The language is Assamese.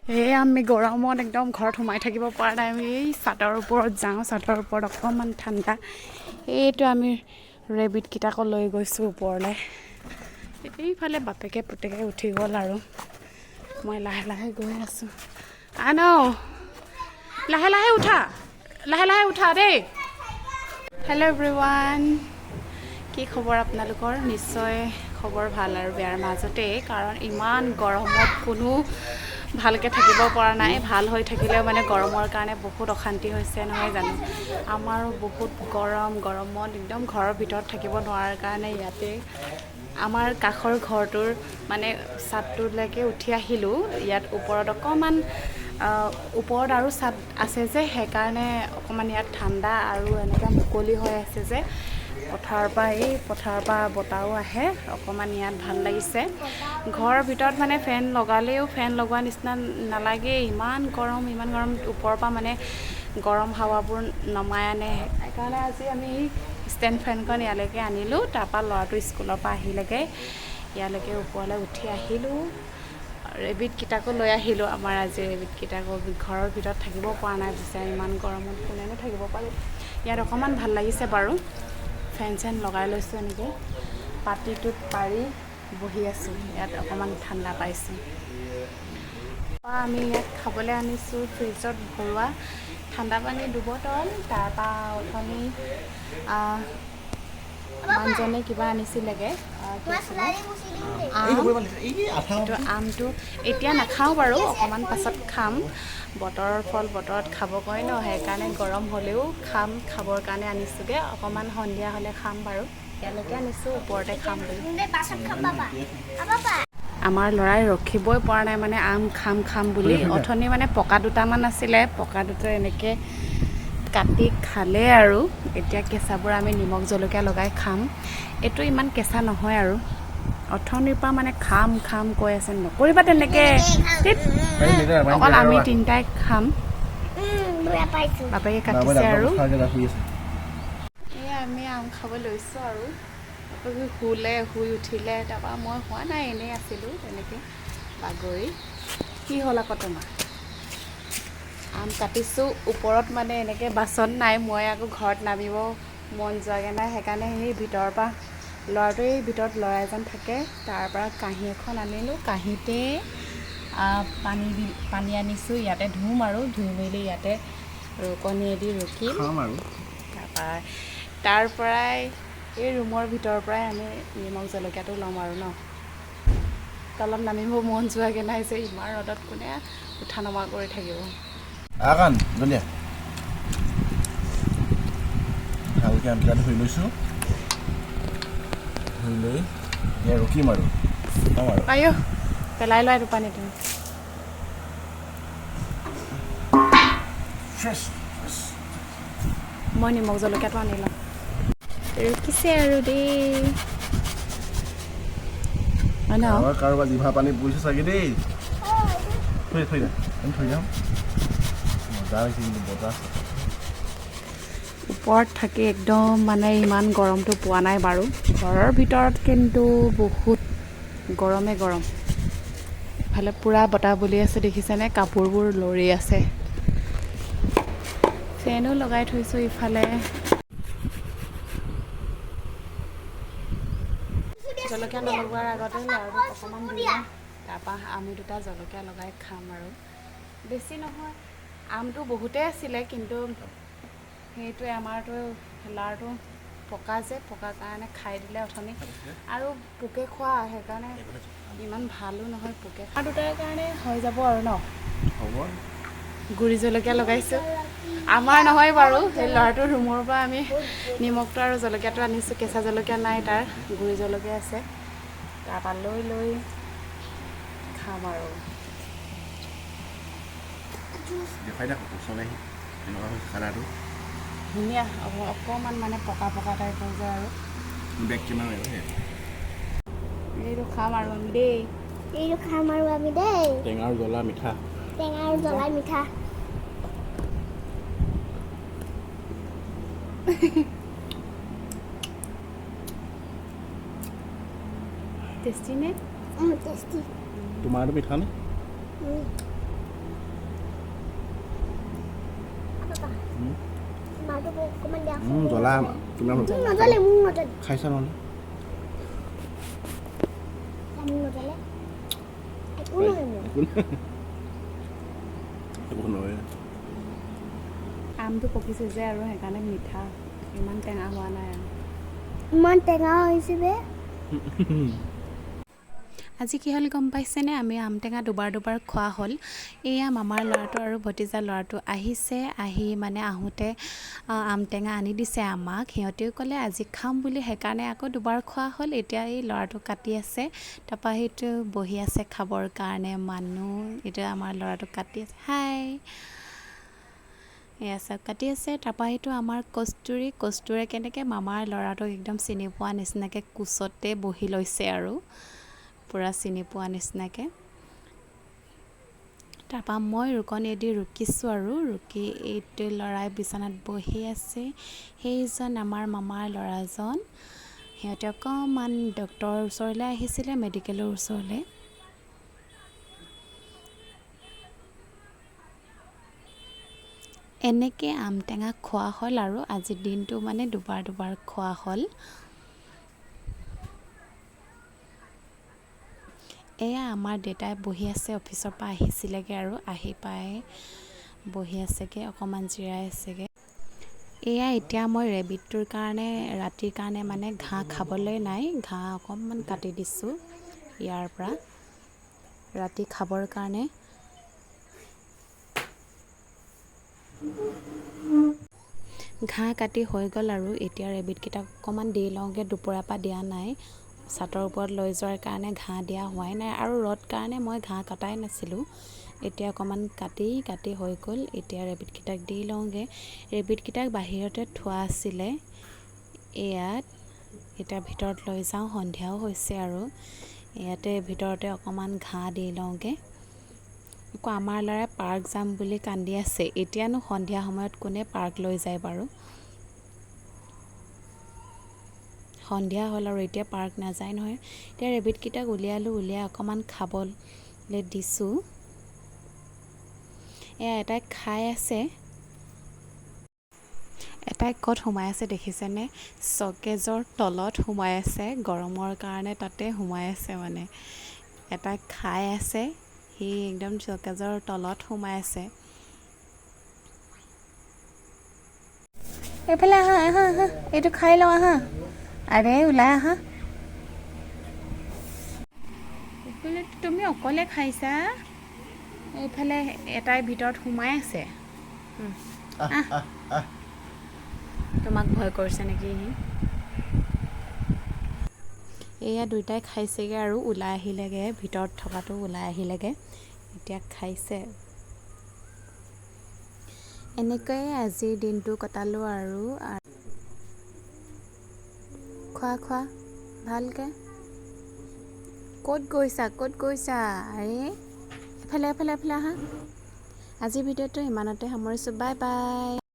আমি গৰমত একদম ঘৰত সোমাই থাকিব পৰা নাই। আমি এই চাটৰ ওপৰত যাওঁ, চাটৰ ওপৰত অকণমান ঠাণ্ডা। এইটো আমি ৰেবিটকেইটাকো লৈ গৈছোঁ ওপৰলৈ। এইফালে বাপেকে পুতেকে উঠি গ'ল আৰু মই লাহে লাহে গৈ আছোঁ। লাহে লাহে উঠা, লাহে লাহে উঠা দেই। হেল্ল' এভৰিৱান, কি খবৰ আপোনালোকৰ? নিশ্চয় খবৰ ভাল আৰু বেয়াৰ মাজতেই, কাৰণ ইমান গৰমত কোনো ভালকৈ থাকিব পৰা নাই। ভাল হৈ থাকিলেও মানে গৰমৰ কাৰণে বহুত অশান্তি হৈছে, নহয় জানো? আমাৰো বহুত গৰমত একদম ঘৰৰ ভিতৰত থাকিব নোৱাৰাৰ কাৰণে ইয়াতে আমাৰ কাষৰ ঘৰটোৰ মানে ছাদটোলৈকে উঠি আহিলোঁ। ইয়াত ওপৰত অকণমান ওপৰত আৰু ছাদ আছে যে, সেইকাৰণে অকণমান ইয়াত ঠাণ্ডা আৰু এনেকুৱা মুকলি হৈ আছে যে পথাৰৰ পৰা বতাহো আহে অকণমান, ইয়াত ভাল লাগিছে। ঘৰৰ ভিতৰত মানে ফেন লগালেও ফেন লগোৱা নিচিনা নালাগে, ইমান গৰম। ওপৰৰ পৰা মানে গৰম হাৱাবোৰ নমাই আনে। সেইকাৰণে আজি আমি ষ্টেণ্ড ফেনখন ইয়ালৈকে আনিলোঁ। তাৰপৰা ল'ৰাটো স্কুলৰ পৰা আহিলেগৈ, ইয়ালৈকে ওপৰলৈ উঠি আহিলোঁ। ৰেবিটকেইটাকো লৈ আহিলোঁ। আমাৰ আজি ৰেবিটকেইটাকো ঘৰৰ ভিতৰত থাকিব পৰা নাই পিছে, ইমান গৰমত কোনেনো থাকিব পাৰে। ইয়াত অকণমান ভাল লাগিছে বাৰু, ফেন চেন লগাই লৈছোঁ। এনেকৈ পাতিটোত পাৰি বহি আছোঁ, ইয়াত অকণমান ঠাণ্ডা পাইছোঁ। আমি ইয়াত খাবলৈ আনিছোঁ ফ্ৰিজত ভৰোৱা ঠাণ্ডা পানী 2 বটল। তাৰপৰা অথনি মানুহজনে কিবা আনিছিলেগৈ, আমটো এতিয়া নাখাওঁ বাৰু, অকণমান পাছত খাম। বতৰৰ ফল বতৰত খাব কয় ন, সেইকাৰণে গৰম হ'লেও খাবৰ কাৰণে আনিছোঁগৈ। অকণমান সন্ধিয়া হ'লে খাম বাৰু, ইয়ালৈকে আনিছোঁ ওপৰতে খাম বুলি। আমাৰ ল'ৰাই ৰখিবই পৰা নাই মানে আম খাম বুলি। অথনি মানে পকা দুটামান আছিলে, পকা দুটা এনেকৈ কাটি খালে আৰু এতিয়া কেঁচাবোৰ আমি নিমখ জলকীয়া লগাই খাম। এইটো ইমান কেঁচা নহয় আৰু অথনিৰ পৰা মানে খাম কৈ আছে। নকৰিবা তেনেকৈ, অকল আমি তিনিটাই খাম। বাপেকে কাটিছে আৰু এয়া আমি আম খাব লৈছোঁ আৰু শুই উঠিলে। তাৰপৰা মই হোৱা নাই, এনেই আছিলোঁ তেনেকৈ বাগৰি। কি হ'ল আকৌ তোমাৰ? আম কাটিছোঁ ওপৰত, মানে এনেকৈ বাচন নাই। মই আকৌ ঘৰত নামিব মন যোৱাগৈ নাই, সেইকাৰণে সেই ভিতৰৰ পৰা ল'ৰাটোৱে ভিতৰত ল'ৰা এজন থাকে, তাৰ পৰা কাঁহী এখন আনিলোঁ। কাঁহীতে পানী আনিছোঁ, ইয়াতে ধুম আৰু ধুই মেলি ইয়াতে ৰুকনিয়েদি ৰুকিম আৰু তাৰ পৰাই এই ৰুমৰ ভিতৰৰ পৰাই আমি নিমখ জলকীয়াটো ল'ম আৰু ন। তলত নামিব মন যোৱাগৈ নাই যে, ইমান ৰ'দত কোনে উঠা নমা কৰি থাকিব। ভালকৈ আমকেইটা ধুই লৈছোঁ, ধুই লৈ এতিয়া ৰখিম আৰু আয়ো পেলাই লোৱা এইটো পানী তুমি। মই নিমখ জলকীয়াটো আনি লওঁ। ৰখিছে আৰু দেই। আমাৰ কাৰোবাৰ জিভা পানী পৰিছে চাগে দেই। থৈ যাম। মজা হৈছে কিন্তু বতাহ। ওপৰত থাকি একদম মানে ইমান গৰমটো পোৱা নাই বাৰু। ঘৰৰ ভিতৰত কিন্তু বহুত গৰম। ইফালে পূৰা বতাহ বলি আছে, দেখিছেনে? কাপোৰবোৰ লৰি আছে। ফেনো লগাই থৈছোঁ ইফালে। জলকীয়া নলগোৱাৰ আগতে ল'ৰাটোক অকণমান দিওঁ, তাৰপৰা আমি দুটা জলকীয়া লগাই খাম আৰু। বেছি নহয়, আমটো বহুতেই আছিলে, কিন্তু সেইটোৱে আমাৰতো ল'ৰাটো পকা কাৰণে খাই দিলে অথনি। আৰু পোকে খোৱা, সেইকাৰণে ইমান ভালো নহয় পোকে খোৱা। দুটাৰ কাৰণে হৈ যাব আৰু ন। হ'ব। গুড়ি জলকীয়া লগাইছোঁ, আমাৰ নহয় বাৰু, সেই ল'ৰাটোৰ ৰুমৰ পৰা আমি নিমখটো আৰু জলকীয়াটো আনিছোঁ। কেঁচা জলকীয়া নাই, তাৰ গুড়ি জলকীয়া আছে। তাৰপৰা লৈ খাম আৰু। দেখাই থাকক ওচৰলৈ এনেকুৱা হৈছে কালাৰটো ধুনীয়া, অকণমান মানে পকা টাইপৰ যে। আৰু বেগ কিমান লাগিব এইটো খাম আৰু আমি দেই। টেঙা আৰু জ্বলা মিঠা। টেষ্টি নে? তোমাৰটো মিঠা নে? জ্বলা কিমান নজলে মোক নজলে খাইছা নহ'লে মোক নজলে একো নহয় মোৰ একো নহয় আমটো পকিছে যে আৰু সেইকাৰণে মিঠা ইমান টেঙা হোৱা নাই আৰু ইমান টেঙা হৈছে বে আজি কি হ'ল গম পাইছেনে আমি আম টেঙা দুবাৰ খোৱা হ'ল এয়া মামাৰ ল'ৰাটো আৰু ভতিজা ল'ৰাটো আহিছে আহি মানে আহোঁতে আম টেঙা আনি দিছে আমাক সিহঁতেও ক'লে আজি খাম বুলি সেইকাৰণে আকৌ দুবাৰ খোৱা হ'ল এতিয়া এই ল'ৰাটো কাটি আছে তাৰপৰা সেইটো বহি আছে খাবৰ কাৰণে মানুহ এতিয়া আমাৰ ল'ৰাটো কাটি আছে হাই এয়া চব কাটি আছে তাৰপৰা সেইটো আমাৰ কস্তুৰে কেনেকৈ মামাৰ ল'ৰাটোক একদম চিনি পোৱা নিচিনাকৈ কোচতে বহি লৈছে আৰু পূৰা চিনি পোৱা নিচিনাকৈ তাৰপৰা মই ৰুকনিয়েদি ৰুকিছোঁ আৰু ৰুকি এইটো ল'ৰাই বিচনাত বহি আছে সেইজন আমাৰ মামাৰ ল'ৰাজন সিহঁতে অকণমান ডক্তৰৰ ওচৰলৈ আহিছিলে মেডিকেলৰ ওচৰলৈ এনেকৈ আম টেঙা খোৱা হ'ল আৰু আজিৰ দিনটো মানে দুবাৰ খোৱা হ'ল এয়া আমাৰ দেউতাই বহি আছে অফিচৰ পৰা আহিছিলেগৈ আৰু আহি পাই বহি আছেগৈ অকণমান জিৰাই আছেগৈ এয়া এতিয়া মই ৰেবিটটোৰ কাৰণে ৰাতিৰ কাৰণে মানে ঘাঁহ খাবলৈ নাই ঘাঁহ অকণমান কাটি দিছোঁ ইয়াৰ পৰা ৰাতি খাবৰ কাৰণে ঘাঁহ কাটি হৈ গ'ল আৰু এতিয়া ৰেবিটকেইটাক অকণমান দি লওঁগৈ দুপৰীয়াৰ পৰা দিয়া নাই ছাতৰ ওপৰত লৈ যোৱাৰ কাৰণে ঘাঁহ দিয়া হোৱাই নাই আৰু ৰ'দ কাৰণে মই ঘাঁহ কটাই নাছিলোঁ এতিয়া অকণমান কাটি হৈ গ'ল এতিয়া ৰেবিটকেইটাক দি লওঁগৈ ৰেবিটকেইটাক বাহিৰতে থোৱা আছিলে ইয়াত এতিয়া ভিতৰত লৈ যাওঁ সন্ধিয়াও হৈছে আৰু ইয়াতে ভিতৰতে অকণমান ঘাঁহ দি লওঁগৈ আকৌ আমাৰ ল'ৰাই পাৰ্ক যাম বুলি কান্দি আছে এতিয়ানো সন্ধিয়া সময়ত কোনে পাৰ্ক লৈ যায় বাৰু সন্ধিয়া হ'ল আৰু এতিয়া পাৰ্ক নাযায় নহয় এতিয়া ৰেবিটকেইটাক উলিয়াই অকণমান খাবলৈ দিছোঁ এয়া এটাই খাই আছে এটাই ক'ত সোমাই আছে দেখিছেনে চকেজৰ তলত সোমাই আছে গৰমৰ কাৰণে তাতে সোমাই আছে মানে এটাই খাই আছে সি একদম চকেজৰ তলত সোমাই আছে এইফালে আহা এইটো খাই লওঁ আহা আৰে ওলাই আহা তুমি অকলে খাইছা এইফালে এটাই ভিতৰত সোমাই আছে তোমাক ভয় কৰিছে নেকি এয়া দুইটাই খাইছেগৈ আৰু ওলাই আহিলেগৈ ভিতৰত থকাটো ওলাই আহিলেগৈ এতিয়া খাইছে এনেকৈয়ে আজিৰ দিনটো কটালোঁ আৰু খোৱা ভালকৈ ক'ত গৈছা আৰে এফালে আহা আজিৰ ভিডিঅ'টো ইমানতে সামৰিছোঁ বাই বাই